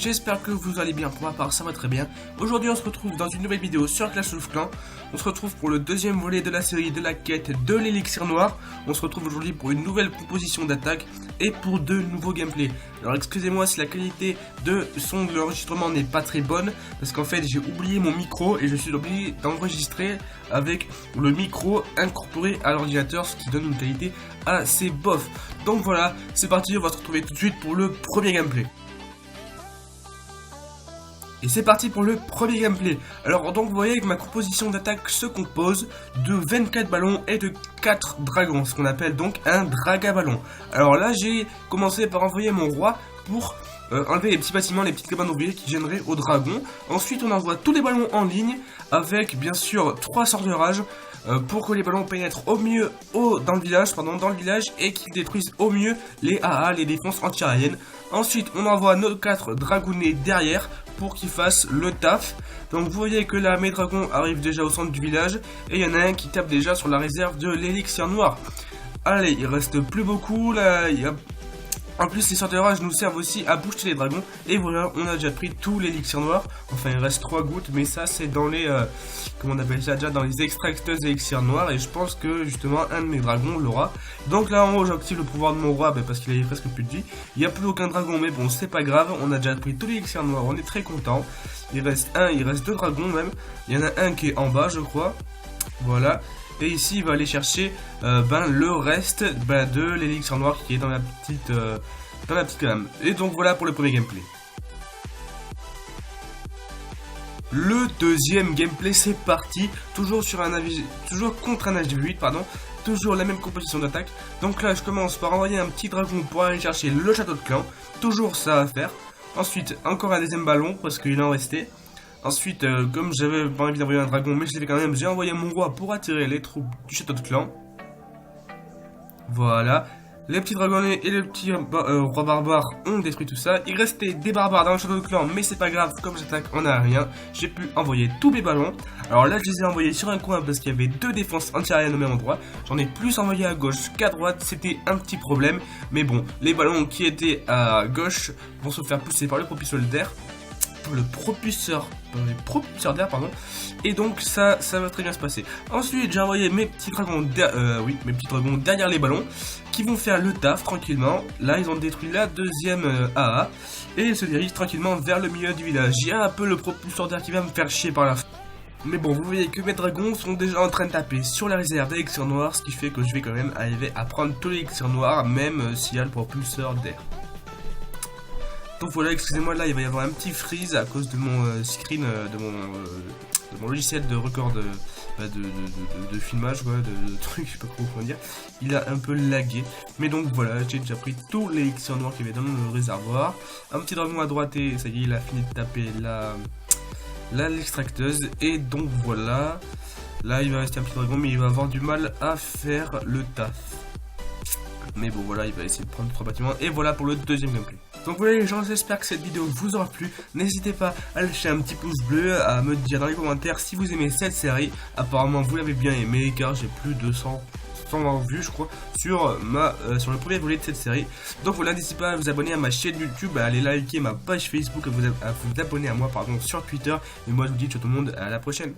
j'espère que vous allez bien. Pour ma part, ça va très bien. Aujourd'hui, on se retrouve dans une nouvelle vidéo sur Clash of Clans. On se retrouve pour le deuxième volet de la série de la quête de l'élixir noir. On se retrouve aujourd'hui pour une nouvelle proposition d'attaque et pour deux nouveaux gameplays. Alors excusez-moi si la qualité de son de l'enregistrement n'est pas très bonne, parce qu'en fait j'ai oublié mon micro et je suis obligé d'enregistrer avec le micro incorporé à l'ordinateur, ce qui donne une qualité assez bof. Donc voilà, c'est parti, on va se retrouver tout de suite pour le premier gameplay. Et c'est parti pour le premier gameplay. Alors donc vous voyez que ma composition d'attaque se compose de 24 ballons et de 4 dragons, ce qu'on appelle donc un dragaballon. Alors là j'ai commencé par envoyer mon roi pour enlever les petits bâtiments, les petites cabanes ouvrières qui gêneraient aux dragons. Ensuite on envoie tous les ballons en ligne avec bien sûr 3 sorts de rage pour que les ballons pénètrent au mieux dans le village et qu'ils détruisent au mieux les AA, les défenses anti-aériennes. Ensuite on envoie nos 4 dragounets derrière pour qu'ils fassent le taf. Donc vous voyez que là mes dragons arrivent déjà au centre du village et il y en a un qui tape déjà sur la réserve de l'élixir noir. Allez, il reste plus beaucoup là. En plus les sorts de rage nous servent aussi à booster les dragons. Et voilà, on a déjà pris tout l'élixir noir. Enfin il reste 3 gouttes, mais ça c'est dans les comment on appelle ça déjà, dans les extracteuses d'élixir noir. Et je pense que justement un de mes dragons l'aura. Donc là en haut j'active le pouvoir de mon roi parce qu'il avait presque plus de vie. Il n'y a plus aucun dragon, mais bon c'est pas grave. On a déjà pris tout l'élixir noir, on est très content. Il reste 2 dragons même. Il y en a un qui est en bas je crois. Voilà. Et ici il va aller chercher le reste de l'élixir noir qui est dans la petite lame. Et donc voilà pour le premier gameplay. Le deuxième gameplay c'est parti. Toujours contre un HV8 pardon. Toujours la même composition d'attaque. Donc là je commence par envoyer un petit dragon pour aller chercher le château de clan. Toujours ça à faire. Ensuite encore un deuxième ballon parce qu'il en restait. Ensuite, comme j'avais pas envie d'envoyer un dragon, mais je l'ai fait quand même, j'ai envoyé mon roi pour attirer les troupes du château de clan. Voilà. Les petits dragonnets et le petit roi barbare ont détruit tout ça. Il restait des barbares dans le château de clan, mais c'est pas grave, comme j'attaque en aérien, j'ai pu envoyer tous mes ballons. Alors là, je les ai envoyés sur un coin parce qu'il y avait 2 défenses anti-aériennes au même endroit. J'en ai plus envoyé à gauche qu'à droite, c'était un petit problème. Mais bon, les ballons qui étaient à gauche vont se faire pousser par le propulseur d'air. Le propulseur d'air pardon, et donc ça va très bien se passer. Ensuite j'ai envoyé mes petits dragons derrière les ballons qui vont faire le taf tranquillement. Là ils ont détruit la deuxième AA et ils se dirigent tranquillement vers le milieu du village. Il y a un peu le propulseur d'air qui va me faire chier par la fin. Mais bon, vous voyez que mes dragons sont déjà en train de taper sur la réserve d'élixir noir, ce qui fait que je vais quand même arriver à prendre tout l'élixir noir, même s'il y a le propulseur d'air. Donc voilà, excusez-moi, là il va y avoir un petit freeze à cause de mon screen, de mon logiciel de record de filmage, quoi, de trucs, je sais pas comment dire. Il a un peu lagué, mais donc voilà, j'ai déjà pris tous les élixirs noirs qu'il y avait dans le réservoir. Un petit dragon à droite et ça y est, il a fini de taper l'extracteuse. Et donc voilà, là il va rester un petit dragon, mais il va avoir du mal à faire le taf. Mais bon voilà, il va essayer de prendre 3 bâtiments. Et voilà pour le deuxième gameplay. Donc voilà les gens, j'espère que cette vidéo vous aura plu. N'hésitez pas à lâcher un petit pouce bleu, à me dire dans les commentaires si vous aimez cette série. Apparemment vous l'avez bien aimé car j'ai plus de 120 vues je crois sur le premier volet de cette série. Donc voilà, n'hésitez pas à vous abonner à ma chaîne YouTube, à aller liker ma page Facebook, à vous abonner à moi pardon sur Twitter. Et moi je vous dis ciao tout le monde, à la prochaine.